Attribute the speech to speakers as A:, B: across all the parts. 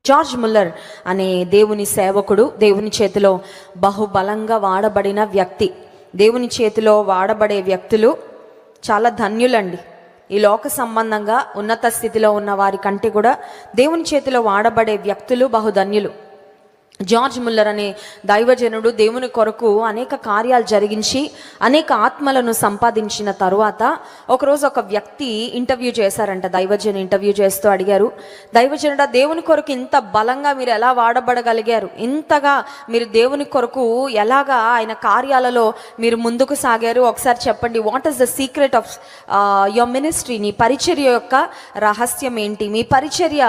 A: George Muller అనే దేవుని సేవకుడు, దేవుని చేతిలో బహుబలంగా వాడబడిన వ్యక్తి. దేవుని చేతిలో వాడబడే వ్యక్తులు చాలా ధన్యులండి. ఈ లోక సంబంధంగా ఉన్నత స్థితిలో ఉన్న వారి కంటే కూడా దేవుని చేతిలో వాడబడే వ్యక్తులు బహుధన్యులు. జార్జ్ ముల్లర్ అనే దైవజనుడు దేవుని కొరకు అనేక కార్యాలు జరిగించి అనేక ఆత్మలను సంపాదించిన తరువాత ఒకరోజు ఒక వ్యక్తి ఇంటర్వ్యూ చేశారంట. దైవజను ఇంటర్వ్యూ చేస్తూ అడిగారు, దైవజనుడా, దేవుని కొరకు ఇంత బలంగా మీరు ఎలా వాడబడగలిగారు? ఇంతగా మీరు దేవుని కొరకు ఎలాగా ఆయన కార్యాలలో మీరు ముందుకు సాగారు? ఒకసారి చెప్పండి. What is the secret of your ministry? నీ పరిచర్య యొక్క రహస్యం ఏంటి? మీ పరిచర్య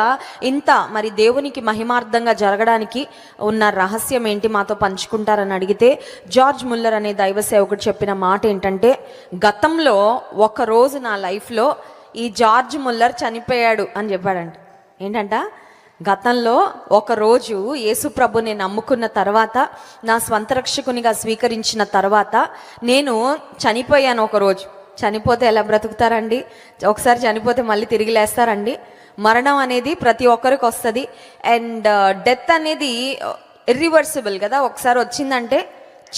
A: ఇంత మరి దేవునికి మహిమార్థంగా జరగడానికి ఉన్న రహస్యం ఏంటి? మాతో పంచుకుంటారని అడిగితే జార్జ్ ముల్లర్ అనే దైవ సేవకుడు చెప్పిన మాట ఏంటంటే, గతంలో ఒక రోజు నా లైఫ్లో ఈ జార్జ్ ముల్లర్ చనిపోయాడు అని చెప్పాడంట. ఏంటంట? గతంలో ఒకరోజు యేసు ప్రభుని నమ్ముకున్న తర్వాత, నా స్వంత రక్షకునిగా స్వీకరించిన తర్వాత నేను చనిపోయాను. ఒకరోజు చనిపోతే ఎలా బ్రతుకుతారండి? ఒకసారి చనిపోతే మళ్ళీ తిరిగి లేస్తారండి? మరణం అనేది ప్రతి ఒక్కరికి వస్తుంది. అండ్ డెత్ అనేది ఇర్రివర్సిబుల్ కదా. ఒకసారి వచ్చిందంటే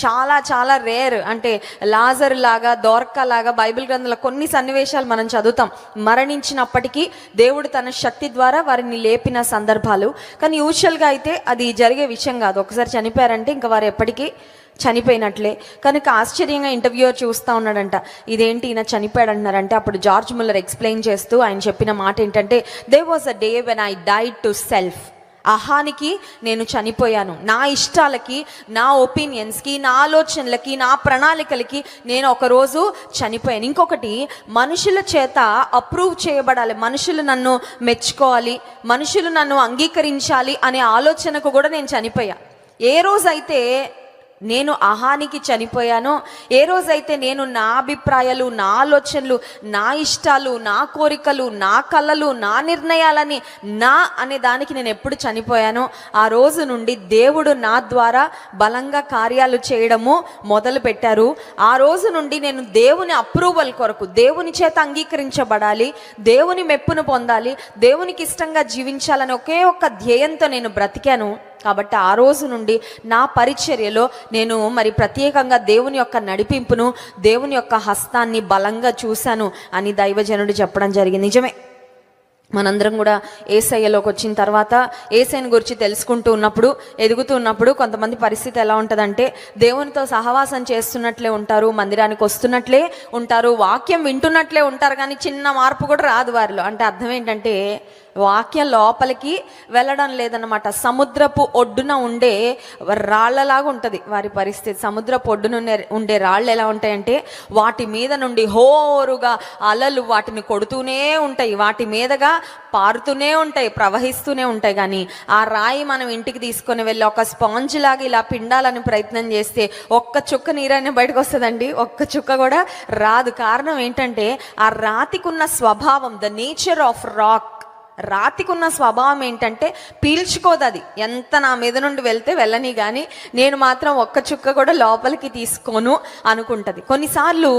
A: చాలా చాలా రేర్. అంటే లాజర్ లాగా, దోర్కా లాగా బైబిల్ గ్రంథంలో కొన్ని సన్నివేశాలు మనం చదువుతాం. మరణించినప్పటికీ దేవుడు తన శక్తి ద్వారా వారిని లేపిన సందర్భాలు. కానీ యూజువల్గా అయితే అది జరిగే విషయం కాదు. ఒకసారి చనిపోయారంటే ఇంకా వారు ఎప్పటికీ చనిపోయినట్లే. కనుక ఆశ్చర్యంగా ఇంటర్వ్యూయర్ చూస్తూ ఉన్నాడంట, ఇదేంటి ఈయన చనిపోయాడు అంటున్నారంటే అప్పుడు జార్జ్ ముల్లర్ ఎక్స్ప్లెయిన్ చేస్తూ ఆయన చెప్పిన మాట ఏంటంటే, there was a day when I died to self. అహానికి నేను చనిపోయాను. నా ఇష్టాలకి, నా ఒపీనియన్స్కి, నా ఆలోచనలకి, నా ప్రణాళికలకి నేను ఒకరోజు చనిపోయాను. ఇంకొకటి, మనుషుల చేత అప్రూవ్ చేయబడాలి, మనుషులు నన్ను మెచ్చుకోవాలి, మనుషులు నన్ను అంగీకరించాలి అనే ఆలోచనకు కూడా నేను చనిపోయా. ఏ రోజైతే నేను అహానికి చనిపోయానో, ఏ రోజైతే నేను నా అభిప్రాయాలు, నా ఆలోచనలు, నా ఇష్టాలు, నా కోరికలు, నా కళలు, నా నిర్ణయాలని నా అనే దానికి నేను ఎప్పుడు చనిపోయానో, ఆ రోజు నుండి దేవుడు నా ద్వారా బలంగా కార్యాలు చేయడము మొదలు పెట్టారు. ఆ రోజు నుండి నేను దేవుని అప్రూవల్ కొరకు, దేవుని చేత అంగీకరించబడాలి, దేవుని మెప్పును పొందాలి, దేవునికి ఇష్టంగా జీవించాలని ఒకే ఒక్క ధ్యేయంతో నేను బ్రతికాను. కాబట్టి ఆ రోజు నుండి నా పరిచర్యలో నేను మరి ప్రత్యేకంగా దేవుని యొక్క నడిపింపును, దేవుని యొక్క హస్తాన్ని బలంగా చూశాను అని దైవజనుడు చెప్పడం జరిగింది. నిజమే, మనందరం కూడా యేసయ్యలోకి వచ్చిన తర్వాత యేసయ్యని గురించి తెలుసుకుంటూ ఉన్నప్పుడు, ఎదుగుతూ ఉన్నప్పుడు కొంతమంది పరిస్థితి ఎలా ఉంటుందంటే, దేవునితో సహవాసం చేస్తున్నట్లే ఉంటారు, మందిరానికి వస్తున్నట్లే ఉంటారు, వాక్యం వింటున్నట్లే ఉంటారు, కానీ చిన్న మార్పు కూడా రాదు వారిలో. అంటే అర్థం ఏంటంటే వాక్యం లోపలికి వెళ్ళడం లేదన్నమాట. సముద్రపు ఒడ్డున ఉండే రాళ్లలాగా ఉంటుంది వారి పరిస్థితి. సముద్రపు ఒడ్డున ఉండే రాళ్ళు ఎలా ఉంటాయంటే, వాటి మీద నుండి హోరుగా అలలు వాటిని కొడుతూనే ఉంటాయి, వాటి మీదగా పారుతూనే ఉంటాయి, ప్రవహిస్తూనే ఉంటాయి. కానీ ఆ రాయి మనం ఇంటికి తీసుకొని వెళ్ళి ఒక స్పాంజ్ లాగా ఇలా పిండాలని ప్రయత్నం చేస్తే ఒక్క చుక్క నీరైనా బయటకు వస్తుందండి? ఒక్క చుక్క కూడా రాదు. కారణం ఏంటంటే ఆ రాతికున్న స్వభావం, ద నేచర్ ఆఫ్ రాక్. రాతికున్న స్వభావం ఏంటంటే పీల్చుకోదు. అది ఎంత నా మీద నుండి వెళ్తే వెళ్ళని, కానీ నేను మాత్రం ఒక్క చుక్క కూడా లోపలికి తీసుకోను అనుకుంటుంది. కొన్నిసార్లు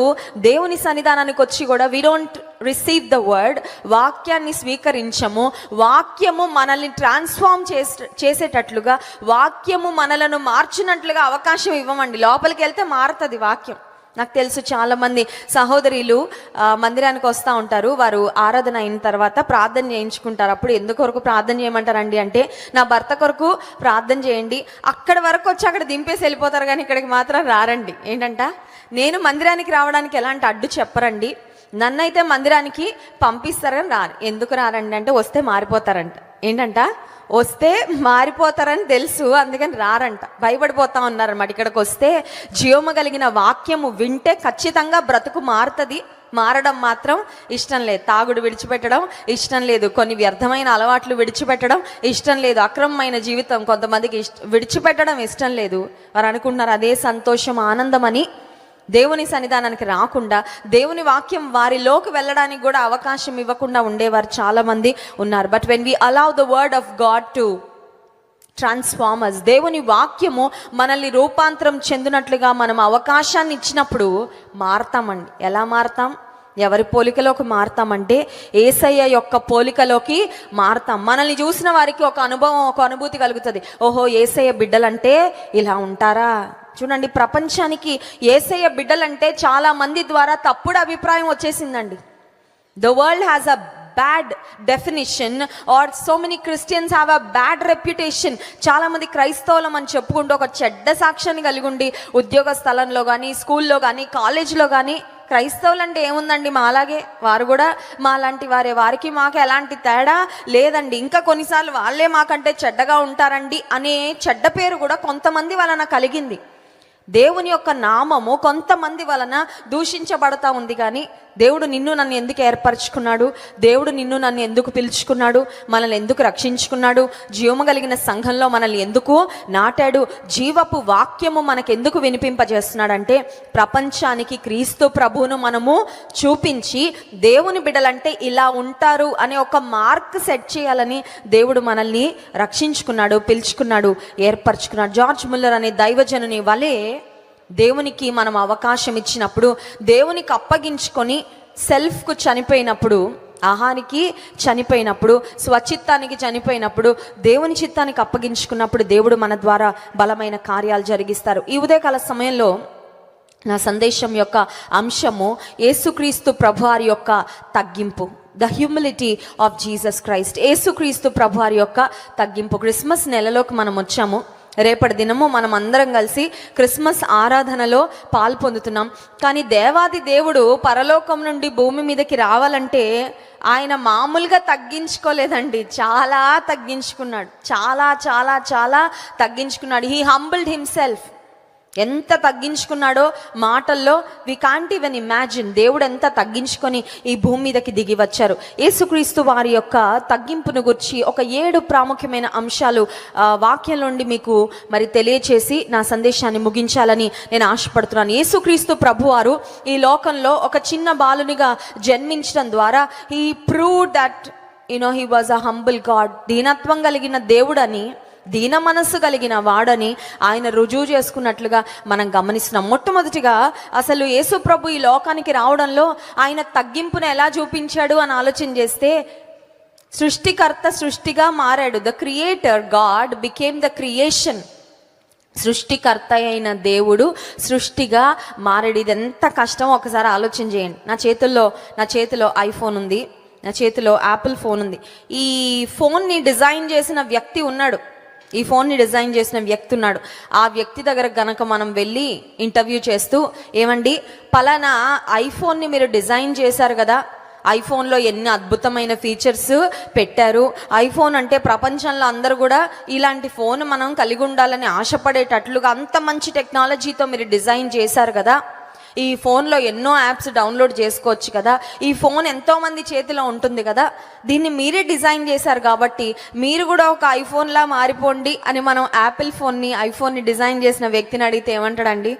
A: దేవుని సన్నిధానానికి వచ్చి కూడా we don't receive the word, వాక్యాన్ని స్వీకరించము. వాక్యము మనల్ని ట్రాన్స్ఫార్మ్ చేసేటట్లుగా, వాక్యము మనలను మార్చినట్లుగా అవకాశం ఇవ్వమండి. లోపలికి వెళ్తే మారుతుంది వాక్యం. నాకు తెలుసు చాలామంది సహోదరులు మందిరానికి వస్తూ ఉంటారు, వారు ఆరాధన అయిన తర్వాత ప్రార్థన చేయించుకుంటారు. అప్పుడు ఎందుకొరకు ప్రార్థన చేయమంటారండి అంటే, నా భర్త కొరకు ప్రార్థన చేయండి. అక్కడ వరకు వచ్చి అక్కడ దింపేసి వెళ్ళిపోతారు, కానీ ఇక్కడికి మాత్రం రారండి. ఏంటంట, నేను మందిరానికి రావడానికి ఎలాంటి అడ్డు చెప్పరండి, నన్నైతే మందిరానికి పంపిస్తారు కానీ రారు. ఎందుకు రారండి అంటే, వస్తే మారిపోతారంట. ఏంటంట, వస్తే మారిపోతారని తెలుసు, అందుకని రారంట. భయపడిపోతా ఉన్నారన్నమాట. ఇక్కడికి వస్తే జీవము కలిగిన వాక్యము వింటే ఖచ్చితంగా బ్రతుకు మారుతుంది, మారడం మాత్రం ఇష్టం లేదు. తాగుడు విడిచిపెట్టడం ఇష్టం లేదు, కొన్ని వ్యర్థమైన అలవాట్లు విడిచిపెట్టడం ఇష్టం లేదు, అక్రమమైన జీవితం కొంతమందికి విడిచిపెట్టడం ఇష్టం లేదు. వారు అనుకుంటున్నారు అదే సంతోషం, ఆనందం అని. దేవుని సన్నిధానానికి రాకుండా, దేవుని వాక్యం వారిలోకి వెళ్ళడానికి కూడా అవకాశం ఇవ్వకుండా ఉండేవారు చాలామంది ఉన్నారు. But when we allow the word of God to transformers, దేవుని వాక్యము మనల్ని రూపాంతరం చెందినట్లుగా మనం అవకాశాన్ని ఇచ్చినప్పుడు మారతామండి. ఎలా మారతాం? ఎవరి పోలికలోకి మారతామంటే యేసయ్య యొక్క పోలికలోకి మారతాం. మనల్ని చూసిన వారికి ఒక అనుభవం, ఒక అనుభూతి కలుగుతుంది. ఓహో, యేసయ్య బిడ్డలంటే ఇలా ఉంటారా. చూడండి, ప్రపంచానికి యేసయ్య బిడ్డలంటే చాలా మంది ద్వారా తప్పుడు అభిప్రాయం వచ్చేసిందండి. The world has a bad definition or so many Christians have a bad reputation. చాలామంది క్రైస్తవులం అని చెప్పుకుంటూ ఒక చెడ్డ సాక్ష్యాన్ని కలిగి ఉండి ఉద్యోగ స్థలంలో కానీ, స్కూల్లో కానీ, కాలేజీలో కానీ, క్రైస్తవులు అంటే ఏముందండి, మాలాగే, వారు కూడా మాలాంటి వారే, వారికి మాకు ఎలాంటి తేడా లేదండి, ఇంకా కొన్నిసార్లు వాళ్ళే మాకంటే చెడ్డగా ఉంటారండి అనే చెడ్డ పేరు కూడా కొంతమంది వలన కలిగింది. దేవుని యొక్క నామము కొంతమంది వలన దూషించబడతా ఉంది. కానీ దేవుడు నిన్ను నన్ను ఎందుకు ఏర్పరచుకున్నాడు, దేవుడు నిన్ను నన్ను ఎందుకు పిలుచుకున్నాడు, మనల్ని ఎందుకు రక్షించుకున్నాడు, జీవము కలిగిన సంఘంలో మనల్ని ఎందుకు నాటాడు, జీవపు వాక్యము మనకెందుకు వినిపింపజేస్తున్నాడంటే ప్రపంచానికి క్రీస్తు ప్రభువును మనము చూపించి దేవుని బిడ్డలంటే ఇలా ఉంటారు అనే ఒక మార్క్ సెట్ చేయాలని దేవుడు మనల్ని రక్షించుకున్నాడు, పిలుచుకున్నాడు, ఏర్పరచుకున్నాడు. జార్జ్ ముల్లర్ అనే దైవజనుని వలె దేవునికి మనం అవకాశం ఇచ్చినప్పుడు, దేవునికి అప్పగించుకొని సెల్ఫ్కు చనిపోయినప్పుడు, ఆహానికి చనిపోయినప్పుడు, స్వచిత్తానికి చనిపోయినప్పుడు, దేవుని చిత్తానికి అప్పగించుకున్నప్పుడు దేవుడు మన ద్వారా బలమైన కార్యాలు జరిగిస్తారు. ఈ ఉదయకాల సమయంలో నా సందేశం యొక్క అంశము యేసుక్రీస్తు ప్రభువారి యొక్క తగ్గింపు, the humility of Jesus Christ. యేసుక్రీస్తు ప్రభువారి యొక్క తగ్గింపు. క్రిస్మస్ నెలలోకి మనం వచ్చాము. రేపటి దినము మనం అందరం కలిసి క్రిస్మస్ ఆరాధనలో పాల్పొందుతున్నాం. కానీ దేవాది దేవుడు పరలోకం నుండి భూమి మీదకి రావాలంటే ఆయన మామూలుగా తగ్గించుకోలేదండి, చాలా తగ్గించుకున్నాడు, చాలా చాలా చాలా తగ్గించుకున్నాడు. He humbled himself. ఎంత తగ్గించుకున్నాడో మాటల్లో వి కాంట్ ఈవెన్ ఇమాజిన్. దేవుడు ఎంత తగ్గించుకొని ఈ భూమి మీదకి దిగి వచ్చారు. యేసుక్రీస్తు వారి యొక్క తగ్గింపును గురించి ఒక 7 ప్రాముఖ్యమైన అంశాలు వాక్యం నుండి మీకు మరి తెలియచేసి నా సందేశాన్ని ముగించాలని నేను ఆశపడుతున్నాను. యేసుక్రీస్తు ప్రభువారు ఈ లోకంలో ఒక చిన్న బాలునిగా జన్మించడం ద్వారా he prove that he was a humble God. దీనత్వం కలిగిన దేవుడని, దీన మనస్సు కలిగిన వాడని ఆయన రుజువు చేసుకున్నట్లుగా మనం గమనిస్తున్నాం. మొట్టమొదటిగా అసలు యేసు ప్రభు ఈ లోకానికి రావడంలో ఆయన తగ్గింపును ఎలా చూపించాడు అని ఆలోచన చేస్తే, సృష్టికర్త సృష్టిగా మారాడు. The creator God became the creation. సృష్టికర్త అయిన దేవుడు సృష్టిగా మారాడు. ఇది ఎంత కష్టమో ఒకసారి ఆలోచన చేయండి. నా చేతిలో ఐఫోన్ ఉంది, నా చేతిలో యాపిల్ ఫోన్ ఉంది. ఈ ఫోన్ని డిజైన్ చేసిన వ్యక్తి ఉన్నాడు, ఈ ఫోన్ని డిజైన్ చేసిన వ్యక్తి ఉన్నాడు. ఆ వ్యక్తి దగ్గర గనక మనం వెళ్ళి ఇంటర్వ్యూ చేస్తూ, ఏమండి పలానా ఐఫోన్ని మీరు డిజైన్ చేశారు కదా, ఐఫోన్లో ఎన్ని అద్భుతమైన ఫీచర్స్ పెట్టారు, ఐఫోన్ అంటే ప్రపంచంలో అందరూ కూడా ఇలాంటి ఫోన్ మనం కలిగి ఉండాలని ఆశపడేటట్లుగా అంత మంచి టెక్నాలజీతో మీరు డిజైన్ చేశారు కదా, ఈ ఫోన్లో ఎన్నో యాప్స్ డౌన్లోడ్ చేసుకోవచ్చు కదా, ఈ ఫోన్ ఎంతోమంది చేతిలో ఉంటుంది కదా, దీన్ని మీరే డిజైన్ చేశారు కాబట్టి మీరు కూడా ఒక ఐఫోన్లా మారిపోండి అని మనం యాపిల్ ఐఫోన్ని డిజైన్ చేసిన వ్యక్తిని అడిగితే ఏమంటాడండి?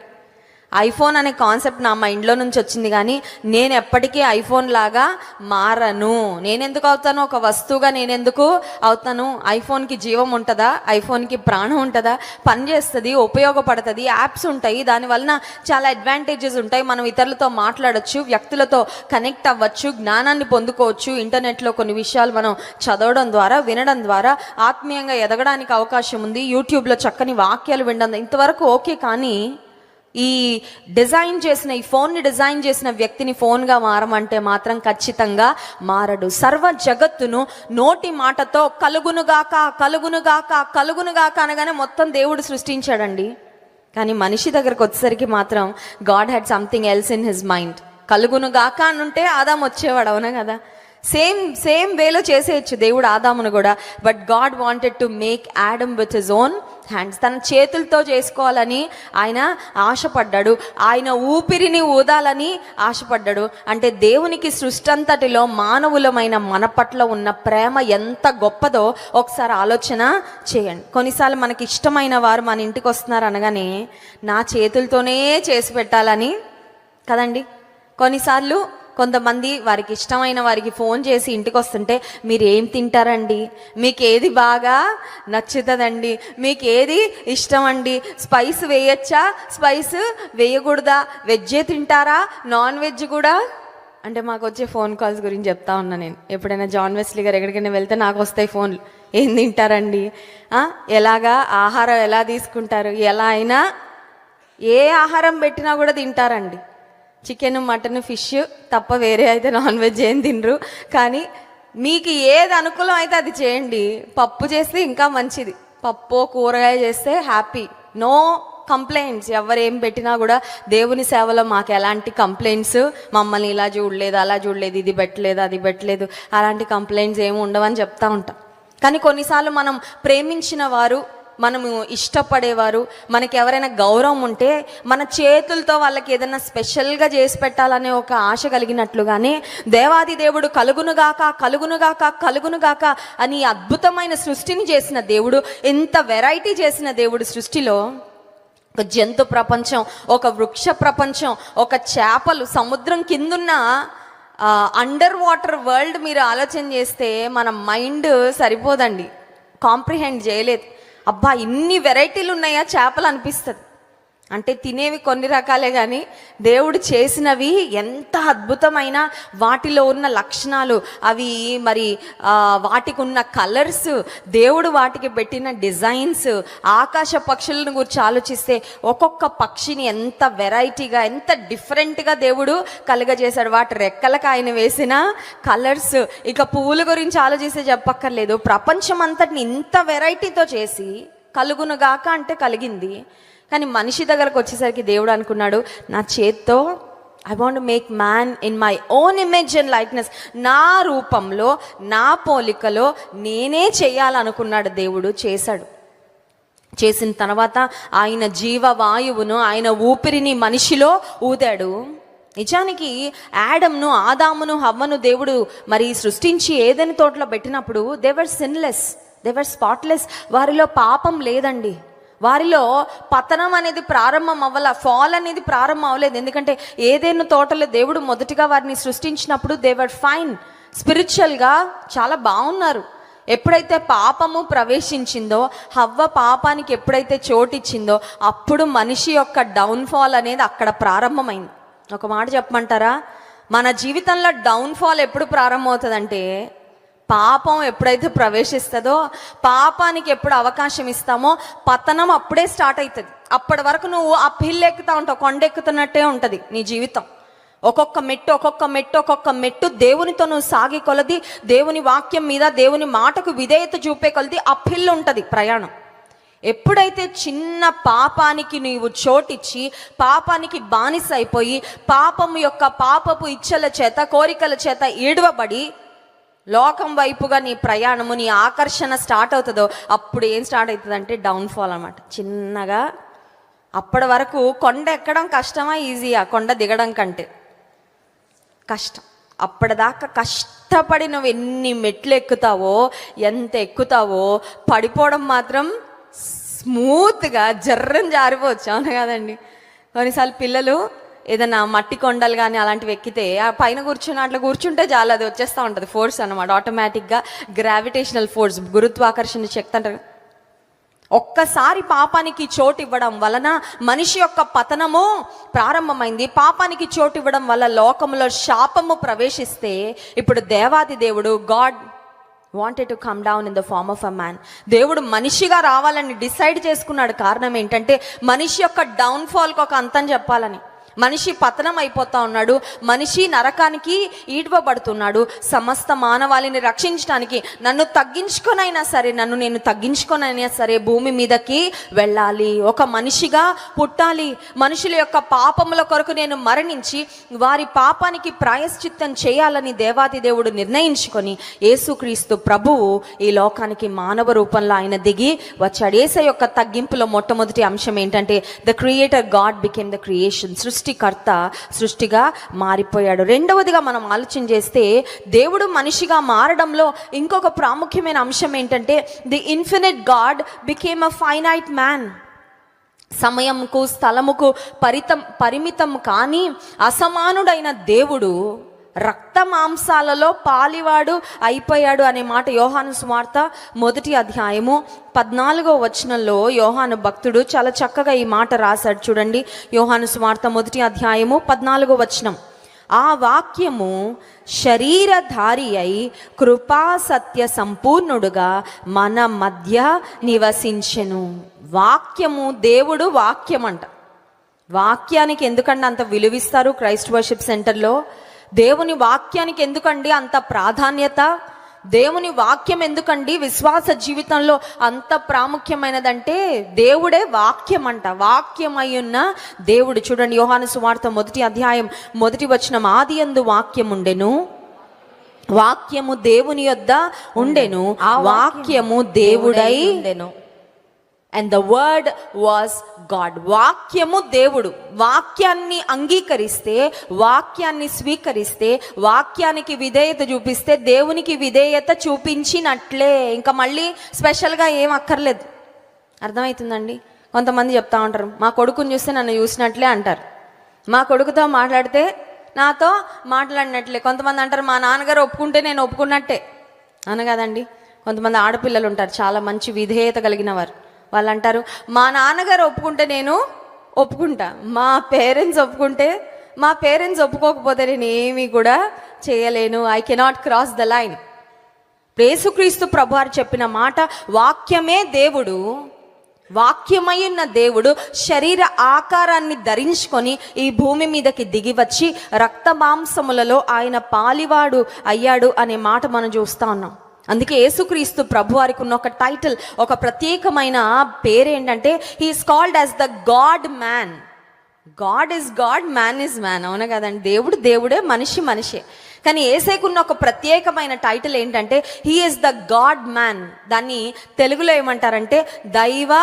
A: ఐఫోన్ అనే కాన్సెప్ట్ నా మైండ్లో నుంచి వచ్చింది, కానీ నేను ఎప్పటికీ ఐఫోన్ లాగా మారను. నేనెందుకు అవుతాను? ఒక వస్తువుగా నేనెందుకు అవుతాను? ఐఫోన్కి జీవం ఉంటుందా? ఐఫోన్కి ప్రాణం ఉంటుందా? పని చేస్తుంది, ఉపయోగపడుతుంది, యాప్స్ ఉంటాయి, దానివలన చాలా అడ్వాంటేజెస్ ఉంటాయి. మనం ఇతరులతో మాట్లాడచ్చు, వ్యక్తులతో కనెక్ట్ అవ్వచ్చు, జ్ఞానాన్ని పొందుకోవచ్చు. ఇంటర్నెట్లో కొన్ని విషయాలు మనం చదవడం ద్వారా, వినడం ద్వారా ఆత్మీయంగా ఎదగడానికి అవకాశం ఉంది. యూట్యూబ్లో చక్కని వాక్యాలు వినడం ఇంతవరకు ఓకే. కానీ ఈ ఫోన్ని డిజైన్ చేసిన వ్యక్తిని ఫోన్గా మారమంటే మాత్రం ఖచ్చితంగా మారడు. సర్వ జగత్తును నోటి మాటతో కలుగునుగాక కలుగునుగాక కలుగునుగాక అనగానే మొత్తం దేవుడు సృష్టించాడండి. కానీ మనిషి దగ్గరకు వచ్చేసరికి మాత్రం God had something else in his mind. కలుగునుగాక అనుంటే ఆదాం వచ్చేవాడు, అవునా కదా? సేమ్ వేలో చేసేయచ్చు దేవుడు ఆదామును కూడా. But God wanted to make Adam with his own hands. తన చేతులతో చేసుకోవాలని ఆయన ఆశపడ్డాడు. ఆయన ఊపిరిని ఊదాలని ఆశపడ్డాడు. అంటే దేవునికి సృష్టి అంతటిలో మానవులమైన మన పట్ల ఉన్న ప్రేమ ఎంత గొప్పదో ఒకసారి ఆలోచన చేయండి. కొన్నిసార్లు మనకి ఇష్టమైన వారు మన ఇంటికి వస్తున్నారు అనగానే నా చేతులతోనే చేసి పెట్టాలని కదండి. కొన్నిసార్లు కొంతమంది వారికి ఇష్టమైన వారికి ఫోన్ చేసి ఇంటికి వస్తుంటే, మీరు ఏం తింటారండి, మీకు ఏది బాగా నచ్చుతుందండి, మీకు ఏది ఇష్టం అండి, స్పైస్ వేయచ్చా, స్పైస్ వేయకూడదా, వెజ్జే తింటారా, నాన్ వెజ్ కూడా అంటే మాకు వచ్చే ఫోన్ కాల్స్ గురించి చెప్తా ఉన్నా నేను. ఎప్పుడైనా జాన్ వెస్లీ గారు ఎక్కడికైనా వెళ్తే నాకు వస్తాయి ఫోన్లు. ఏం తింటారండి, ఎలాగా ఆహారం ఎలా తీసుకుంటారు, ఎలా అయినా ఏ ఆహారం పెట్టినా కూడా తింటారండి. చికెన్, మటన్, ఫిష్ తప్ప వేరే అయితే నాన్ వెజ్ ఏం తినరు. కానీ మీకు ఏది అనుకూలం అయితే అది చేయండి. పప్పు చేస్తే ఇంకా మంచిది, పప్పు కూరగాయ చేస్తే హ్యాపీ, నో కంప్లైంట్స్. ఎవరేం పెట్టినా కూడా దేవుని సేవలో మాకు ఎలాంటి కంప్లైంట్స్, మమ్మల్ని ఇలా చూడలేదు, అలా చూడలేదు, ఇది పెట్టలేదు, అది పెట్టలేదు, అలాంటి కంప్లైంట్స్ ఏమి ఉండవని చెప్తా ఉంటాం. కానీ కొన్నిసార్లు మనం ప్రేమించిన వారు, మనము ఇష్టపడేవారు, మనకి ఎవరైనా గౌరవం ఉంటే మన చేతులతో వాళ్ళకి ఏదైనా స్పెషల్గా చేసి పెట్టాలనే ఒక ఆశ కలిగినట్లుగానే దేవాది దేవుడు కలుగునుగాక కలుగునుగాక కలుగునుగాక అని అద్భుతమైన సృష్టిని చేసిన దేవుడు, ఎంత వెరైటీ చేసిన దేవుడు సృష్టిలో ఒక జంతు ప్రపంచం, ఒక వృక్ష ప్రపంచం, ఒక చేపలు, సముద్రం కిందున్న అండర్ వాటర్ వరల్డ్ మీరు ఆలోచన చేస్తే మన మైండ్ సరిపోదండి, కాంప్రిహెండ్ చేయలేదు. అబ్బా ఇన్ని వెరైటీలు ఉన్నాయా చేపలు అనిపిస్తుంది. అంటే తినేవి కొన్ని రకాలే కానీ దేవుడు చేసినవి ఎంత అద్భుతమైన, వాటిలో ఉన్న లక్షణాలు, అవి మరి వాటికి ఉన్న కలర్స్, దేవుడు వాటికి పెట్టిన డిజైన్స్, ఆకాశ పక్షులను గురించి ఆలోచిస్తే ఒక్కొక్క పక్షిని ఎంత వెరైటీగా, ఎంత డిఫరెంట్గా దేవుడు కలుగజేశాడు. వాటి రెక్కలకు ఆయన వేసిన కలర్స్, ఇక పువ్వుల గురించి ఆలోచిస్తే చెప్పక్కర్లేదు. ప్రపంచం అంతటిని ఇంత వెరైటీతో చేసి కలుగునుగాక అంటే కలిగింది. కానీ మనిషి దగ్గరకు వచ్చేసరికి దేవుడు అనుకున్నాడు, నా చేత్తో I want make man in my own image and likeness, నా రూపంలో నా పోలికలో నేనే చేయాలనుకున్నాడు. దేవుడు చేశాడు. చేసిన తర్వాత ఆయన జీవవాయువును, ఆయన ఊపిరిని మనిషిలో ఊదాడు. నిజానికి ఆడమ్ను, ఆదామును, హవ్వను దేవుడు మరి సృష్టించి ఏదైనా తోటలో పెట్టినప్పుడు they were sinless, they were spotless. వారిలో పాపం లేదండి. వారిలో పతనం అనేది ప్రారంభం అవ్వాల, ఫాల్ అనేది ప్రారంభం అవ్వలేదు. ఎందుకంటే ఏదైనా తోటలో దేవుడు మొదటిగా వారిని సృష్టించినప్పుడు దే వర్ ఫైన్, స్పిరిచువల్గా చాలా బాగున్నారు. ఎప్పుడైతే పాపము ప్రవేశించిందో, హవ్వ పాపానికి ఎప్పుడైతే చోటిచ్చిందో, అప్పుడు మనిషి యొక్క డౌన్ఫాల్ అనేది అక్కడ ప్రారంభమైంది. ఒక మాట చెప్పమంటారా, మన జీవితంలో డౌన్ఫాల్ ఎప్పుడు ప్రారంభమవుతుందంటే, పాపం ఎప్పుడైతే ప్రవేశిస్తుందో, పాపానికి ఎప్పుడు అవకాశం ఇస్తామో పతనం అప్పుడే స్టార్ట్ అవుతుంది. అప్పటి వరకు నువ్వు ఆ పిల్లు ఎక్కుతా ఉంటావు, కొండ ఎక్కుతున్నట్టే ఉంటుంది నీ జీవితం. ఒక్కొక్క మెట్టు ఒక్కొక్క మెట్టు ఒక్కొక్క మెట్టు దేవునితో నువ్వు సాగే కొలది, దేవుని వాక్యం మీద, దేవుని మాటకు విధేయత చూపే కొలది ఆ పిల్లు ఉంటుంది ప్రయాణం. ఎప్పుడైతే చిన్న పాపానికి నీవు చోటిచ్చి, పాపానికి బానిస అయిపోయి, పాపం యొక్క పాపపు ఇచ్చల చేత, కోరికల చేత ఈడవబడి లోకం వైపుగా నీ ప్రయాణము, నీ ఆకర్షణ స్టార్ట్ అవుతుందో, అప్పుడు ఏం స్టార్ట్ అవుతుంది అంటే డౌన్ఫాల్ అన్నమాట. చిన్నగా అప్పటి వరకు కొండ ఎక్కడం కష్టమా ఈజీయా? కొండ దిగడం కంటే కష్టం. అప్పటిదాకా కష్టపడి నువ్వు ఎన్ని మెట్లు ఎక్కుతావో, ఎంత ఎక్కుతావో, పడిపోవడం మాత్రం స్మూత్గా జర్రం జారిపోవచ్చు. అవును కదండి. కొన్నిసార్లు పిల్లలు ఏదైనా మట్టి కొండలు కానీ అలాంటివి ఎక్కితే ఆ పైన కూర్చుని అట్లా కూర్చుంటే చాలా అది వచ్చేస్తూ ఉంటుంది, ఫోర్స్ అన్నమాట. ఆటోమేటిక్గా గ్రావిటేషనల్ ఫోర్స్, గురుత్వాకర్షణ శక్తి అంటారు. ఒక్కసారి పాపానికి చోటు ఇవ్వడం వలన మనిషి యొక్క పతనము ప్రారంభమైంది. పాపానికి చోటు ఇవ్వడం వల్ల లోకంలో శాపము ప్రవేశిస్తే, ఇప్పుడు దేవాది దేవుడు God wanted to come down in the form of a man. దేవుడు మనిషిగా రావాలని డిసైడ్ చేసుకున్నాడు. కారణం ఏంటంటే మనిషి యొక్క డౌన్ఫాల్కి ఒక అంతం చెప్పాలని. మనిషి పతనం అయిపోతా ఉన్నాడు, మనిషి నరకానికి ఈడ్వబడుతున్నాడు. సమస్త మానవాళిని రక్షించడానికి నన్ను తగ్గించుకొనైనా సరే, నన్ను నేను తగ్గించుకొనైనా సరే భూమి మీదకి వెళ్ళాలి, ఒక మనిషిగా పుట్టాలి. మనుషుల యొక్క పాపముల కొరకు నేను మరణించి వారి పాపానికి ప్రాయశ్చిత్తం చేయాలని దేవాది దేవుడు నిర్ణయించుకొని యేసుక్రీస్తు ప్రభువు ఈ లోకానికి మానవ రూపంలో ఆయన దిగి వచ్చాడు. యేసు యొక్క తగ్గింపులో మొట్టమొదటి అంశం ఏంటంటే the creator God became the creation. సృష్టికర్త సృష్టిగా మారిపోయాడు. రెండవదిగా మనం ఆలోచన చేస్తే దేవుడు మనిషిగా మారడంలో ఇంకొక ప్రాముఖ్యమైన అంశం ఏంటంటే the infinite God became a finite man. సమయంకు స్థలముకు పరిమితం కానీ అసమానుడైన దేవుడు రక్త మాంసాలలో పాలివాడు అయిపోయాడు అనే మాట యోహాను సువార్త 1వ అధ్యాయము 14వ వచనంలో యోహాను భక్తుడు చాలా చక్కగా ఈ మాట రాశాడు. చూడండి, యోహాను సువార్త 1వ అధ్యాయము 14వ వచనం. ఆ వాక్యము శరీరధారి అయి కృపా సత్య సంపూర్ణుడుగా మన మధ్య నివసించెను. వాక్యము, దేవుడు వాక్యం అంట. వాక్యానికి ఎందుకండి అంత విలువిస్తారు క్రైస్ట్ వర్షిప్ సెంటర్లో? దేవుని వాక్యానికి ఎందుకండి అంత ప్రాధాన్యత? దేవుని వాక్యం ఎందుకండి విశ్వాస జీవితంలో అంత ప్రాముఖ్యమైనదంటే దేవుడే వాక్యం అంట. వాక్యం అయ్యున్న దేవుడు. చూడండి, యోహాను సువార్త 1వ అధ్యాయం 1వ వచనం, ఆదియందు వాక్యం ఉండెను, వాక్యము దేవుని యొద్ద ఉండెను, ఆ వాక్యము దేవుడై ఉండెను. And the word was God. వాక్యము దేవుడు. వాక్యాన్ని అంగీకరిస్తే, వాక్యాన్ని స్వీకరిస్తే, వాక్యానికి విధేయత చూపిస్తే దేవునికి విధేయత చూపించినట్లే. ఇంకా మళ్ళీ స్పెషల్గా ఏం అక్కర్లేదు. అర్థమవుతుందండి? కొంతమంది చెప్తా ఉంటారు, మా కొడుకుని చూస్తే నన్ను చూసినట్లే అంటారు, మా కొడుకుతో మాట్లాడితే నాతో మాట్లాడినట్లే. కొంతమంది అంటారు, మా నాన్నగారు ఒప్పుకుంటే నేను ఒప్పుకున్నట్టే. అనగదండి. కొంతమంది ఆడపిల్లలు ఉంటారు చాలా మంచి విధేయత కలిగిన వారు. వాళ్ళు అంటారు, మా నాన్నగారు ఒప్పుకుంటే నేను ఒప్పుకుంటా, మా పేరెంట్స్ ఒప్పుకుంటే, మా పేరెంట్స్ ఒప్పుకోకపోతే నేను ఏమీ కూడా చేయలేను, I cannot cross the line. యేసుక్రీస్తు ప్రభువారు చెప్పిన మాట, వాక్యమే దేవుడు. వాక్యమై ఉన్న దేవుడు శరీర ఆకారాన్ని ధరించుకొని ఈ భూమి మీదకి దిగి వచ్చి రక్త మాంసములలో ఆయన పాలివాడు అయ్యాడు అనే మాట మనం చూస్తా ఉన్నాం. అందుకే యేసుక్రీస్తు ప్రభు వారికి ఉన్న ఒక టైటిల్, ఒక ప్రత్యేకమైన పేరేంటంటే, he is called as the God man. God is God, man is man. అవునా కదండి? దేవుడు దేవుడే, మనిషి మనిషే. కానీ యేసేకున్న ఒక ప్రత్యేకమైన టైటిల్ ఏంటంటే, he is the God man. దాన్ని తెలుగులో ఏమంటారంటే దైవ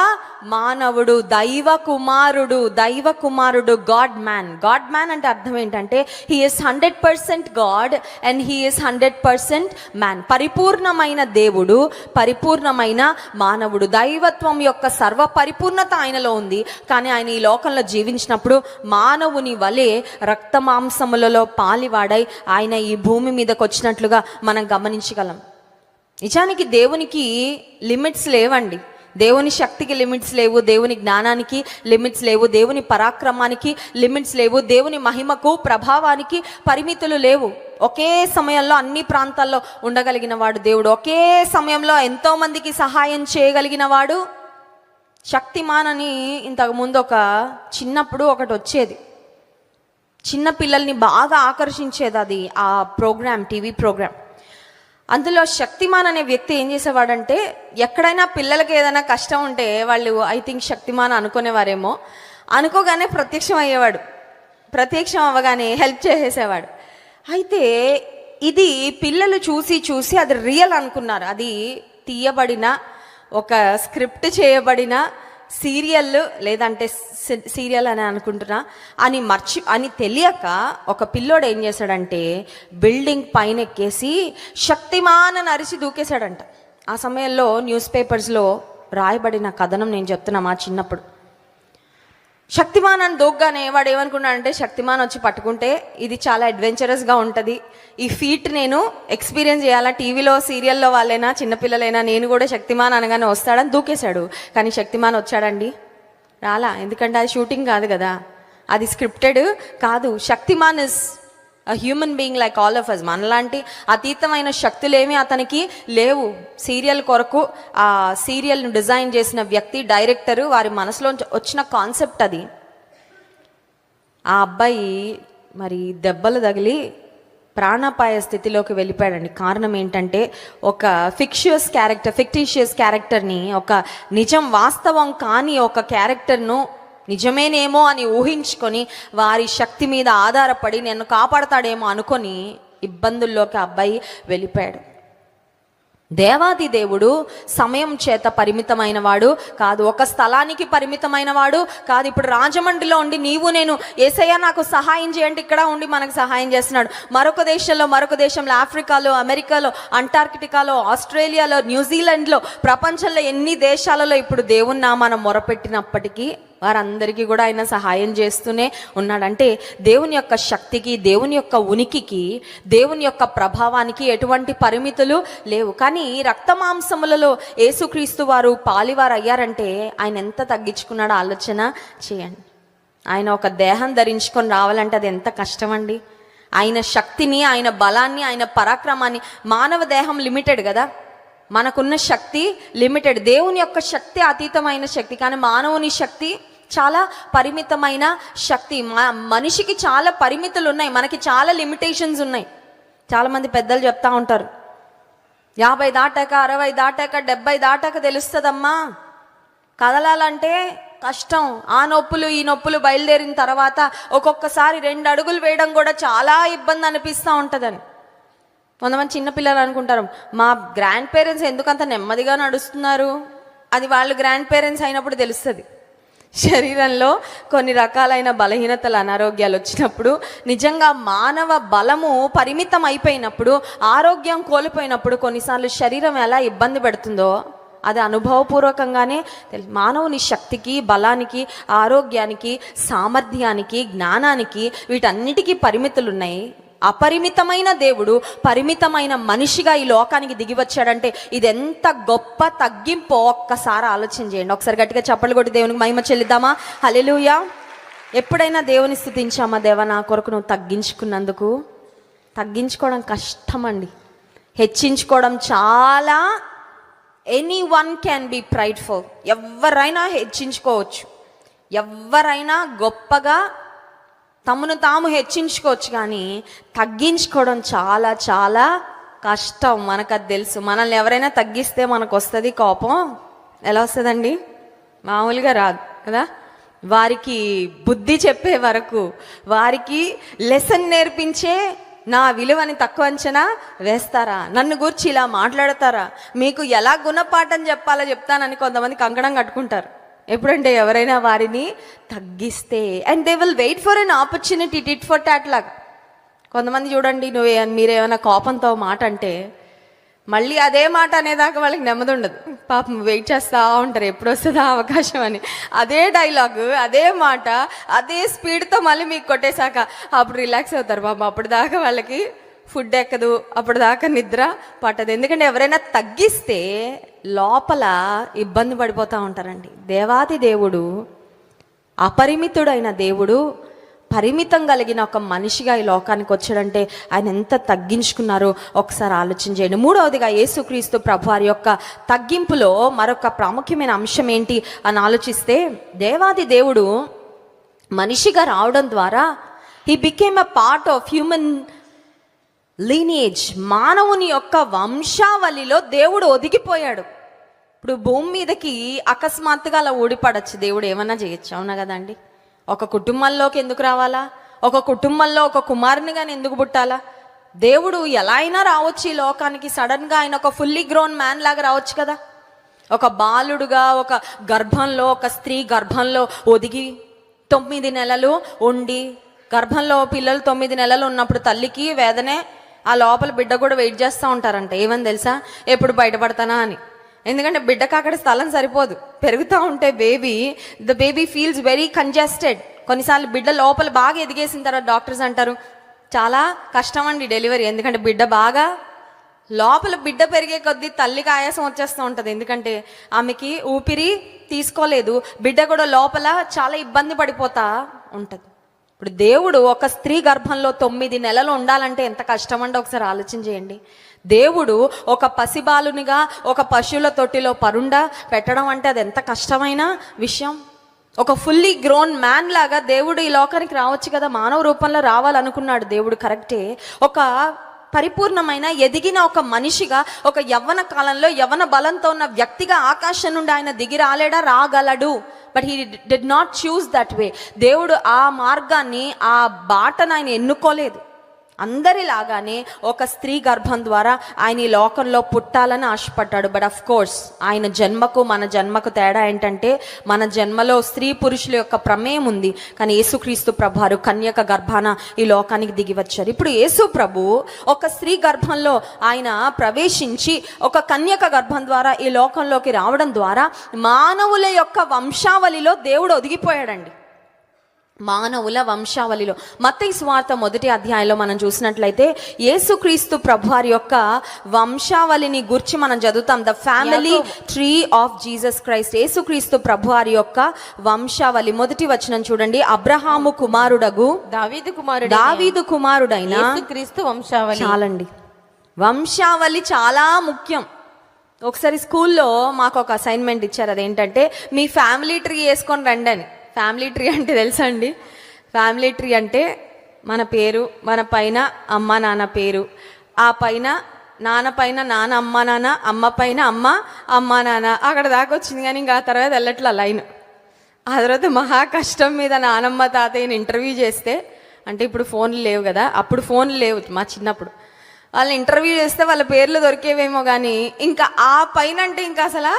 A: మానవుడు, దైవ కుమారుడు, దైవ కుమారుడు, గాడ్ మ్యాన్. గాడ్ మ్యాన్ అంటే అర్థం ఏంటంటే, he is 100% God and he is 100% man. పరిపూర్ణమైన దేవుడు, పరిపూర్ణమైన మానవుడు. దైవత్వం యొక్క సర్వ పరిపూర్ణత ఆయనలో ఉంది. కానీ ఆయన ఈ లోకంలో జీవించినప్పుడు మానవుని వలె రక్త మాంసములలో పాలివాడై ఆయన ఈ భూమి మీదకి వచ్చినట్లుగా మనం గమనించగలం. నిజానికి దేవునికి లిమిట్స్ లేవండి. దేవుని శక్తికి లిమిట్స్ లేవు, దేవుని జ్ఞానానికి లిమిట్స్ లేవు, దేవుని పరాక్రమానికి లిమిట్స్ లేవు, దేవుని మహిమకు ప్రభావానికి పరిమితులు లేవు. ఒకే సమయంలో అన్ని ప్రాంతాల్లో ఉండగలిగిన వాడు దేవుడు. ఒకే సమయంలో ఎంతో మందికి సహాయం చేయగలిగిన వాడు. శక్తిమాన్ అని ఇంతకుముందు చిన్నప్పుడు ఒకటి వచ్చేది, చిన్న పిల్లల్ని బాగా ఆకర్షించేది అది, ఆ ప్రోగ్రామ్, టీవీ ప్రోగ్రామ్. అందులో శక్తిమాన్ అనే వ్యక్తి ఏం చేసేవాడంటే, ఎక్కడైనా పిల్లలకి ఏదైనా కష్టం ఉంటే వాళ్ళు ఐ థింక్ శక్తిమాన్ అనుకునేవారేమో, అనుకోగానే ప్రత్యక్షం అయ్యేవాడు. ప్రత్యక్షం అవ్వగానే హెల్ప్ చేసేసేవాడు. అయితే ఇది పిల్లలు చూసి చూసి అది రియల్ అనుకున్నారు. అది తీయబడిన, ఒక స్క్రిప్ట్ చేయబడిన సీరియల్, లేదంటే సీరియల్ అని అనుకుంటున్నా అని తెలియక ఒక పిల్లోడు ఏం చేశాడంటే బిల్డింగ్ పైన ఎక్కేసి శక్తిమాన్ అని అరిసి దూకేశాడంట. ఆ సమయంలో న్యూస్ పేపర్స్లో రాయబడిన కథనం నేను చెప్తున్నా. మా చిన్నప్పుడు శక్తిమాన్ అని దూగ్గానే వాడు ఏమనుకున్నాడంటే, శక్తిమాన్ వచ్చి పట్టుకుంటే ఇది చాలా అడ్వెంచరస్గా ఉంటుంది, ఈ ఫీట్ నేను ఎక్స్పీరియన్స్ చేయాలా, టీవీలో సీరియల్లో వాళ్ళైనా చిన్నపిల్లలైనా నేను కూడా శక్తిమాన్ అనగానే వస్తాడని దూకేశాడు. కానీ శక్తిమాన్ వచ్చాడండి? రాలా. ఎందుకంటే అది షూటింగ్ కాదు కదా, అది స్క్రిప్టెడ్ కాదు. Shaktimaan is a human being like all of us. మనలాంటి అతీతమైన శక్తులేమీ అతనికి లేవు. సీరియల్ కొరకు ఆ సీరియల్ను డిజైన్ చేసిన వ్యక్తి, డైరెక్టరు, వారి మనసులో వచ్చిన కాన్సెప్ట్ అది. ఆ అబ్బాయి మరి దెబ్బలు తగిలి ప్రాణాపాయ స్థితిలోకి వెళ్ళిపోయాడండి. కారణం ఏంటంటే, ఒక ఫిక్టిషియస్ క్యారెక్టర్ని, ఒక నిజం వాస్తవం కాని ఒక క్యారెక్టర్ను నిజమేనేమో అని ఊహించుకొని వారి శక్తి మీద ఆధారపడి నన్ను కాపాడతాడేమో అనుకొని ఇబ్బందుల్లోకి అబ్బాయి వెళ్ళిపోయాడు. దేవాది దేవుడు సమయం చేత పరిమితమైన వాడు కాదు, ఒక స్థలానికి పరిమితమైన వాడు కాదు. ఇప్పుడు రాజమండ్రిలో ఉండి నీవు నేను యేసయ్య నాకు సహాయం చేయండి, ఇక్కడ ఉండి మనకు సహాయం చేస్తున్నాడు. మరొక దేశంలో, ఆఫ్రికాలో, అమెరికాలో, అంటార్కిటికాలో, ఆస్ట్రేలియాలో, న్యూజిలాండ్లో, ప్రపంచంలో ఎన్ని దేశాలలో ఇప్పుడు దేవుని నామాన మొరపెట్టినప్పటికీ వారందరికీ కూడా ఆయన సహాయం చేస్తూనే ఉన్నాడంటే, దేవుని యొక్క శక్తికి, దేవుని యొక్క ఉనికికి, దేవుని యొక్క ప్రభావానికి ఎటువంటి పరిమితులు లేవు. కానీ రక్త మాంసములలో యేసుక్రీస్తు వారు పాలివారు అయ్యారంటే ఆయన ఎంత తగ్గించుకున్నాడో ఆలోచన చేయండి. ఆయన ఒక దేహం ధరించుకొని రావాలంటే అది ఎంత కష్టం అండి. ఆయన శక్తిని, ఆయన బలాన్ని, ఆయన పరాక్రమాన్ని. మానవ దేహం లిమిటెడ్ కదా, మనకున్న శక్తి లిమిటెడ్. దేవుని యొక్క శక్తి అతీతమైన శక్తి, కానీ మానవుని శక్తి చాలా పరిమితమైన శక్తి. మనిషికి చాలా పరిమితులు ఉన్నాయి, మనకి చాలా లిమిటేషన్స్ ఉన్నాయి. చాలామంది పెద్దలు చెప్తా ఉంటారు, 50 దాటాక, 60 దాటాక, 70 దాటాక తెలుస్తుందమ్మా కదలాలంటే కష్టం. ఆ నొప్పులు ఈ నొప్పులు బయలుదేరిన తర్వాత ఒక్కొక్కసారి 2 అడుగులు వేయడం కూడా చాలా ఇబ్బంది అనిపిస్తూ ఉంటుందని. కొంతమంది చిన్నపిల్లలు అనుకుంటారు, మా గ్రాండ్ పేరెంట్స్ ఎందుకంత నెమ్మదిగా నడుస్తున్నారు. అది వాళ్ళు గ్రాండ్ పేరెంట్స్ అయినప్పుడు తెలుస్తుంది. శరీరంలో కొన్ని రకాలైన బలహీనతలు, అనారోగ్యాలు వచ్చినప్పుడు, నిజంగా మానవ బలము పరిమితం అయిపోయినప్పుడు, ఆరోగ్యం కోల్పోయినప్పుడు కొన్నిసార్లు శరీరం ఎలా ఇబ్బంది పెడుతుందో అది అనుభవపూర్వకంగానే మానవుని శక్తికి, బలానికి, ఆరోగ్యానికి, సామర్థ్యానికి, జ్ఞానానికి, వీటన్నిటికీ పరిమితులు ఉన్నాయి. అపరిమితమైన దేవుడు పరిమితమైన మనిషిగా ఈ లోకానికి దిగి వచ్చాడంటే ఇది ఎంత గొప్ప తగ్గింపో ఒక్కసారి ఆలోచన చేయండి. ఒకసారి గట్టిగా చప్పట్లు కొట్టి దేవునికి మహిమ చెల్లిద్దామా? హల్లెలూయా. ఎప్పుడైనా దేవుని స్తుతించామా, దేవా నా కొరకు నువ్వు తగ్గించుకున్నందుకు? తగ్గించుకోవడం కష్టం అండి, హెచ్చించుకోవడం చాలా. Anyone can be prideful. ఎవరైనా హెచ్చించుకోవచ్చు, ఎవరైనా గొప్పగా తమను తాము హెచ్చించుకోవచ్చు, కానీ తగ్గించుకోవడం చాలా చాలా కష్టం. మనకు అది తెలుసు. మనల్ని ఎవరైనా తగ్గిస్తే మనకు వస్తుంది కోపం. ఎలా వస్తుందండి? మామూలుగా రాదు కదా. వారికి బుద్ధి చెప్పే వరకు, వారికి లెసన్ నేర్పించే నా విలువని తక్కువ అంచనా వేస్తారా? నన్ను గురించి ఇలా మాట్లాడతారా? మీకు ఎలా గుణపాఠం చెప్పాలో చెప్తానని కొంతమంది కంకణం కట్టుకుంటారు. ఎప్పుడంటే ఎవరైనా వారిని తగ్గిస్తే, and they will wait for an opportunity, tit for tat లాగా. కొంతమంది చూడండి, మీరేమైనా కోపంతో మాట అంటే మళ్ళీ అదే మాట అనేదాకా వాళ్ళకి నెమ్మది ఉండదు. పాపం వెయిట్ చేస్తూ ఉంటారు, ఎప్పుడు వస్తుందా అవకాశం అని. అదే డైలాగు, అదే మాట, అదే స్పీడ్తో మళ్ళీ మీకు కొట్టేశాక అప్పుడు రిలాక్స్ అవుతారు. పాపం అప్పుడు దాకా వాళ్ళకి ఫుడ్ ఎక్కదు, అప్పటిదాకా నిద్ర పట్టదు. ఎందుకంటే ఎవరైనా తగ్గిస్తే లోపల ఇబ్బంది పడిపోతూ ఉంటారండి. దేవాది దేవుడు, అపరిమితుడైన దేవుడు పరిమితం కలిగిన ఒక మనిషిగా ఈ లోకానికి వచ్చాడంటే ఆయన ఎంత తగ్గించుకున్నారో ఒకసారి ఆలోచన చేయండి. మూడవదిగా యేసుక్రీస్తు ప్రభువారి యొక్క తగ్గింపులో మరొక ప్రాముఖ్యమైన అంశం ఏంటి అని ఆలోచిస్తే, దేవాది దేవుడు మనిషిగా రావడం ద్వారా he became a part of human lineage. మానవుని యొక్క వంశావళిలో దేవుడు ఒదిగిపోయాడు. ఇప్పుడు భూమి మీదకి అకస్మాత్తుగా అలా ఊడిపడచ్చు, దేవుడు ఏమన్నా చేయొచ్చు, అవునా కదండి? ఒక కుటుంబంలోకి ఎందుకు రావాలా? ఒక కుటుంబంలో ఒక కుమారుని కానీ ఎందుకు పుట్టాలా? దేవుడు ఎలా అయినా రావచ్చు ఈ లోకానికి. సడన్గా ఆయన ఒక ఫుల్లీ గ్రోన్ మ్యాన్ లాగా రావచ్చు కదా. ఒక బాలుడుగా, ఒక గర్భంలో, ఒక స్త్రీ గర్భంలో ఒదిగి 9 నెలలు ఉండి, గర్భంలో పిల్లలు 9 నెలలు ఉన్నప్పుడు తల్లికి వేదనే, ఆ లోపల బిడ్డ కూడా వెయిట్ చేస్తూ ఉంటారంట. ఏమని తెలుసా? ఎప్పుడు బయటపడతానా అని. ఎందుకంటే బిడ్డకు అక్కడ స్థలం సరిపోదు. పెరుగుతూ ఉంటే the baby feels very congested. కొన్నిసార్లు బిడ్డ లోపల బాగా ఎదిగేసిన తర్వాత డాక్టర్స్ అంటారు చాలా కష్టం అండి డెలివరీ. ఎందుకంటే బిడ్డ బాగా లోపల, బిడ్డ పెరిగే కొద్దీ తల్లికి ఆయాసం వచ్చేస్తూ ఉంటుంది. ఎందుకంటే ఆమెకి ఊపిరి తీసుకోలేదు, బిడ్డ కూడా లోపల చాలా ఇబ్బంది పడిపోతూ ఉంటుంది. ఇప్పుడు దేవుడు ఒక స్త్రీ గర్భంలో 9 నెలలు ఉండాలంటే ఎంత కష్టం అండి, ఒకసారి ఆలోచన చేయండి. దేవుడు ఒక పసిబాలునిగా ఒక పశువుల తొట్టిలో పరుండ పెట్టడం అంటే అది ఎంత కష్టమైన విషయం. ఒక ఫుల్లీ గ్రోన్ మ్యాన్ లాగా దేవుడు ఈ లోకానికి రావచ్చు కదా, మానవ రూపంలో రావాలనుకున్నాడు దేవుడు, కరెక్టే. ఒక పరిపూర్ణమైన ఎదిగిన ఒక మనిషిగా, ఒక యవ్వన కాలంలో యవ్వన బలంతో ఉన్న వ్యక్తిగా ఆకాశం నుండి ఆయన దిగి రాలేడా? రాగలడు. But he did not choose that way. దేవుడు ఆ మార్గాన్ని, ఆ బాటను ఆయన ఎన్నుకోలేదు. అందరిలాగానే ఒక స్త్రీ గర్భం ద్వారా ఆయన ఈ లోకంలో పుట్టాలని ఆశపడ్డాడు. బట్ అఫ్ కోర్స్ ఆయన జన్మకు మన జన్మకు తేడా ఏంటంటే, మన జన్మలో స్త్రీ పురుషుల యొక్క ప్రమేయం ఉంది, కానీ యేసుక్రీస్తు ప్రభువారు కన్యక గర్భాన ఈ లోకానికి దిగి వచ్చారు. ఇప్పుడు యేసు ప్రభు ఒక స్త్రీ గర్భంలో ఆయన ప్రవేశించి ఒక కన్యక గర్భం ద్వారా ఈ లోకంలోకి రావడం ద్వారా మానవుల యొక్క వంశావళిలో దేవుడు ఒదిగిపోయాడండి. మానవుల వంశావళిలో. మత్తయి సువార్త 1వ అధ్యాయంలో మనం చూసినట్లయితే యేసుక్రీస్తు ప్రభువారి యొక్క వంశావళిని గురించి మనం చదువుతాం. The family tree of Jesus Christ. యేసుక్రీస్తు ప్రభువారి యొక్క వంశావళి. 1వ వచనం చూడండి. అబ్రహాము కుమారుడగు దావీదు కుమారుడైన
B: యేసుక్రీస్తు వంశావళి.
A: చాలండి, వంశావళి చాలా ముఖ్యం. ఒకసారి స్కూల్లో మాకు ఒక అసైన్మెంట్ ఇచ్చారు. అదేంటంటే మీ ఫ్యామిలీ ట్రీ వేసుకొని రండి అని. ఫ్యామిలీ ట్రీ అంటే తెలుసా అండి? ఫ్యామిలీ ట్రీ అంటే మన పేరు, మన పైన అమ్మ నాన్న పేరు, ఆ పైన నాన్న పైన నాన్న అమ్మ నాన్న, అమ్మ పైన అమ్మ అమ్మ నాన్న, అక్కడ దాకా వచ్చింది. కానీ ఇంకా ఆ తర్వాత వెళ్ళట్లా లైన్. ఆ తర్వాత మహా కష్టం మీద నానమ్మ తాతయ్యని ఇంటర్వ్యూ చేస్తే, అంటే ఇప్పుడు ఫోన్లు లేవు కదా, అప్పుడు ఫోన్లు లేవు మా చిన్నప్పుడు, వాళ్ళని ఇంటర్వ్యూ చేస్తే వాళ్ళ పేర్లు దొరికేవేమో కానీ ఇంకా ఆ పైన అంటే ఇంకా అసలు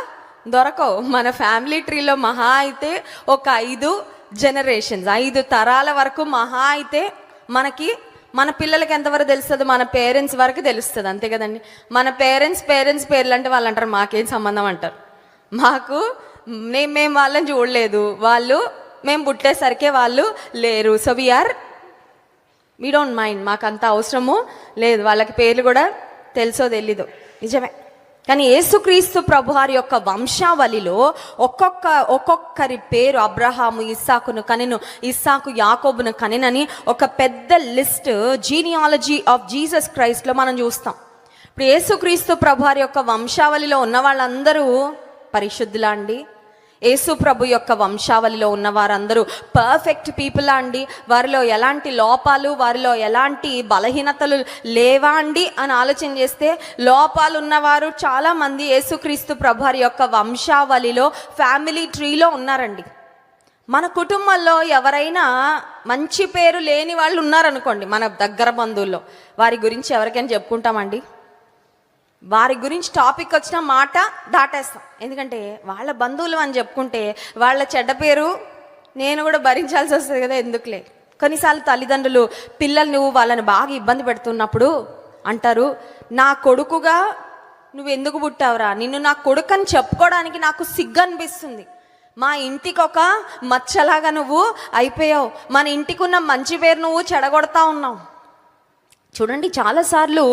A: దొరకవు. మన ఫ్యామిలీ ట్రీలో మహా అయితే ఒక 5 జనరేషన్స్, 5 తరాల వరకు మహా అయితే మనకి, మన పిల్లలకి ఎంతవరకు తెలుస్తుంది? మన పేరెంట్స్ వరకు తెలుస్తుంది, అంతే కదండి. మన పేరెంట్స్ పేర్లు అంటే వాళ్ళు అంటారు మాకేం సంబంధం అంటారు. మాకు మేము వాళ్ళని చూడలేదు, మేము పుట్టేసరికే వాళ్ళు లేరు. సో వీ డోంట్ మైండ్, మాకు అంత అవసరము లేదు, వాళ్ళకి పేర్లు కూడా తెలుసో తెలీదు, నిజమే. కానీ యేసుక్రీస్తు ప్రభువారి యొక్క వంశావళిలో ఒక్కొక్కరి పేరు, అబ్రహాము ఇస్సాకును కనెను, ఇస్సాకు యాకోబును కనెనని ఒక పెద్ద లిస్ట్ జీనియాలజీ ఆఫ్ జీసస్ క్రైస్ట్లో మనం చూస్తాం. ఇప్పుడు యేసుక్రీస్తు ప్రభువారి యొక్క వంశావళిలో ఉన్న వాళ్ళందరూ పరిశుద్ధులా అండి? యేసు ప్రభు యొక్క వంశావళిలో ఉన్న వారందరూ పర్ఫెక్ట్ పీపులా అండి? వారిలో ఎలాంటి లోపాలు, వారిలో ఎలాంటి బలహీనతలు లేవా అండి అని ఆలోచన చేస్తే, లోపాలు ఉన్నవారు చాలామంది యేసుక్రీస్తు ప్రభువారి యొక్క వంశావళిలో ఫ్యామిలీ ట్రీలో ఉన్నారండి. మన కుటుంబంలో ఎవరైనా మంచి పేరు లేని వాళ్ళు ఉన్నారనుకోండి, మన దగ్గర బంధువుల్లో, వారి గురించి ఎవరికైనా చెప్పుకుంటామండి? వారి గురించి టాపిక్ వచ్చిన మాట దాటేస్తాం. ఎందుకంటే వాళ్ళ బంధువులు అని చెప్పుకుంటే వాళ్ళ చెడ్డ పేరు నేను కూడా భరించాల్సి వస్తుంది కదా, ఎందుకులే. కొన్నిసార్లు తల్లిదండ్రులు పిల్లలు నువ్వు వాళ్ళని బాగా ఇబ్బంది పెడుతున్నప్పుడు అంటారు, నా కొడుకుగా నువ్వు ఎందుకు పుట్టావురా, నిన్ను నా కొడుకు అని చెప్పుకోవడానికి నాకు సిగ్గు అనిపిస్తుంది, మా ఇంటికి ఒక మచ్చలాగా నువ్వు అయిపోయావు, మన ఇంటికి ఉన్న మంచి పేరు నువ్వు చెడగొడతా ఉన్నావు. చూడండి, చాలాసార్లు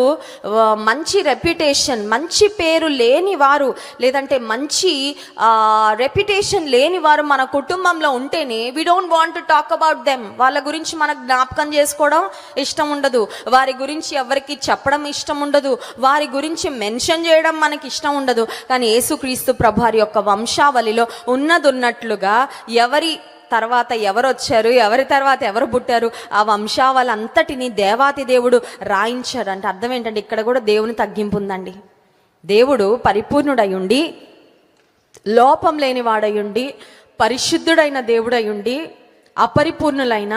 A: మంచి రెప్యుటేషన్, మంచి పేరు లేని వారు, లేదంటే మంచి రెప్యుటేషన్ లేని వారు మన కుటుంబంలో ఉంటేనే we don't want to talk about them. వాళ్ళ గురించి మనకు జ్ఞాపకం చేసుకోవడం ఇష్టం ఉండదు, వారి గురించి ఎవరికి చెప్పడం ఇష్టం ఉండదు, వారి గురించి మెన్షన్ చేయడం మనకి ఇష్టం ఉండదు. కానీ యేసుక్రీస్తు ప్రభువారి యొక్క వంశావళిలో ఉన్నట్లుగా ఎవరి తర్వాత ఎవరు వచ్చారు, ఎవరి తర్వాత ఎవరు పుట్టారు, ఆ వంశావళి అంతటిని దేవాతి దేవుడు రాయించాడు. అంటే అర్థం ఏంటంటే ఇక్కడ కూడా దేవుని తగ్గింపు ఉందండి. దేవుడు పరిపూర్ణుడయుండి, లోపం లేని వాడయుండి, పరిశుద్ధుడైన దేవుడయుండి, అపరిపూర్ణులైన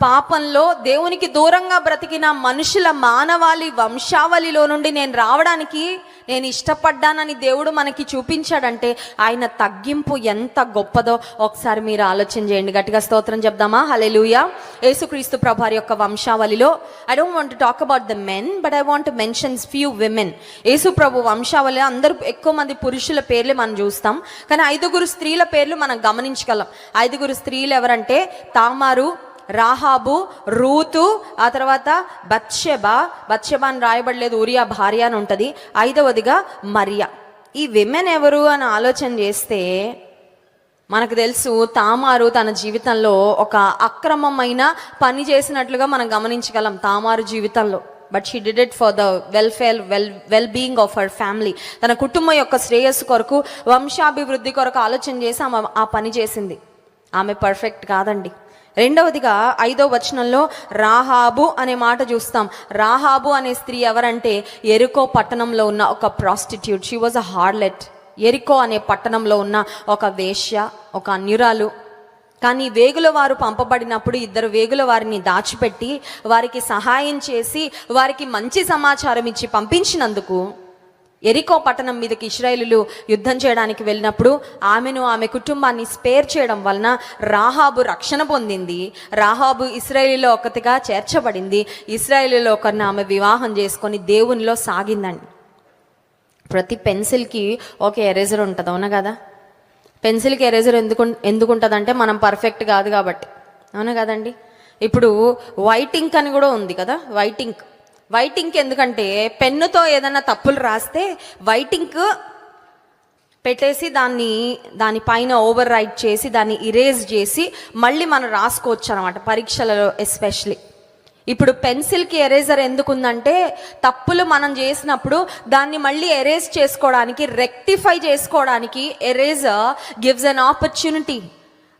A: పాపంలో దేవునికి దూరంగా బ్రతికిన మనుషుల మానవాళి వంశావళిలో నుండి నేను రావడానికి నేను ఇష్టపడ్డానని దేవుడు మనకి చూపించాడంటే ఆయన తగ్గింపు ఎంత గొప్పదో ఒకసారి మీరు ఆలోచన చేయండి. గట్టిగా స్తోత్రం చెప్దామా? హల్లెలూయా. యేసుక్రీస్తు ప్రభువారి యొక్క వంశావళిలో I don't want to talk about the men, but I want to mention few women. యేసు ప్రభు వంశావళిలో అందరూ ఎక్కువ మంది పురుషుల పేర్లే మనం చూస్తాం, కానీ 5 స్త్రీల పేర్లు మనం గమనించగలం. 5 స్త్రీలు ఎవరంటే తామారు, రాహాబు, రూతు, ఆ తర్వాత బత్షెబా అని రాయబడలేదు, ఊరియా భార్య అని ఉంటుంది. 5వదిగా మరియా. ఈ విమెన్ ఎవరు అని ఆలోచన చేస్తే మనకు తెలుసు, తామారు తన జీవితంలో ఒక అక్రమమైన పని చేసినట్లుగా మనం గమనించగలం తామారు జీవితంలో. But she did it for the well being of her family. తన కుటుంబం యొక్క శ్రేయస్సు కొరకు, వంశాభివృద్ధి కొరకు ఆలోచన చేసి ఆమె ఆ పని చేసింది. ఆమె పర్ఫెక్ట్ కాదండి. 2వదిగా 5వ వచనంలో రాహాబు అనే మాట చూస్తాం. రాహాబు అనే స్త్రీ ఎవరంటే ఎరికో పట్టణంలో ఉన్న ఒక prostitute. She was a harlot. ఎరికో అనే పట్టణంలో ఉన్న ఒక వేశ్య, ఒక అన్యురాలు. కానీ వేగుల వారు పంపబడినప్పుడు 2 వేగుల వారిని దాచిపెట్టి వారికి సహాయం చేసి వారికి మంచి సమాచారం ఇచ్చి పంపించినందుకు ఎరికో పట్టణం మీదకి ఇశ్రాయేలీయులు యుద్ధం చేయడానికి వెళ్ళినప్పుడు ఆమె కుటుంబాన్ని స్పేర్ చేయడం వలన రాహాబు రక్షణ పొందింది. రాహాబు ఇశ్రాయేలీలో ఒకటిగా చేర్చబడింది. ఇశ్రాయేలీలో ఒకరిని ఆమె వివాహం చేసుకొని దేవునిలో సాగిందండి. ప్రతి పెన్సిల్కి ఒక ఎరేజర్ ఉంటుంది, అవునా కదా? పెన్సిల్కి ఎరేజర్ ఎందుకు ఉంటుంది అంటే మనం పర్ఫెక్ట్ కాదు కాబట్టి. అవును కదండి. ఇప్పుడు వైట్ ఇంక్ అని కూడా ఉంది కదా, వైట్ ఇంక్ ఎందుకంటే పెన్నుతో ఏదైనా తప్పులు రాస్తే వైట్ ఇంక్ పెట్టేసి దానిపైన ఓవర్ రైట్ చేసి దాన్ని ఇరేజ్ చేసి మళ్ళీ మనం రాసుకోవచ్చు అనమాట, పరీక్షలలో ఎస్పెషలీ. ఇప్పుడు పెన్సిల్కి ఎరేజర్ ఎందుకుందంటే తప్పులు మనం చేసినప్పుడు దాన్ని మళ్ళీ ఎరేజ్ చేసుకోవడానికి, రెక్టిఫై చేసుకోవడానికి ఎరేజర్ గివ్స్ అన్ ఆపర్చునిటీ.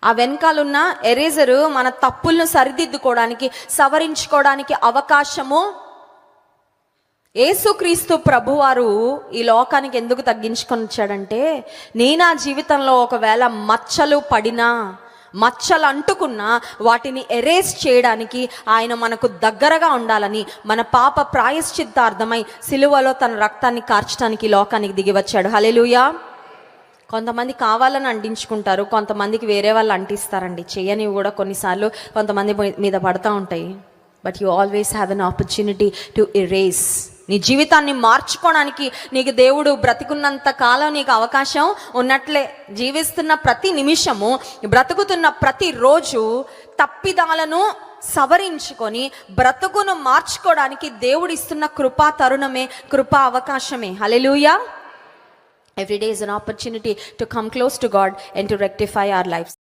A: ఆ వెనకాలన్న ఎరేజరు మన తప్పులను సరిదిద్దుకోవడానికి, సవరించుకోవడానికి అవకాశము. యేసుక్రీస్తు ప్రభువారు ఈ లోకానికి ఎందుకు తగ్గించుకొని వచ్చాడంటే, నేను ఆ జీవితంలో ఒకవేళ మచ్చలు పడినా, మచ్చలు అంటుకున్నా వాటిని ఎరేజ్ చేయడానికి ఆయన మనకు దగ్గరగా ఉండాలని, మన పాప ప్రాయశ్చిత్తార్థమై సిలువలో తన రక్తాన్ని కార్చడానికి ఈ లోకానికి దిగి వచ్చాడు. హల్లెలూయా. కొంతమంది కావాలని అంటించుకుంటారు, కొంతమందికి వేరే వాళ్ళు అంటిస్తారండి. చేయనివి కూడా కొన్నిసార్లు కొంతమంది మీద పడతా ఉంటాయి. But you always have an opportunity to erase. నీ జీవితాన్ని మార్చుకోవడానికి నీకు దేవుడు బ్రతికున్నంత కాలం నీకు అవకాశం ఉన్నట్లే. జీవిస్తున్న ప్రతి నిమిషము, బ్రతుకుతున్న ప్రతి రోజు తప్పిదాలను సవరించుకొని బ్రతుకును మార్చుకోవడానికి దేవుడు ఇస్తున్న కృపా తరుణమే, కృపా అవకాశమే. హల్లెలూయా. Every day is an opportunity to come close to God and to rectify our lives.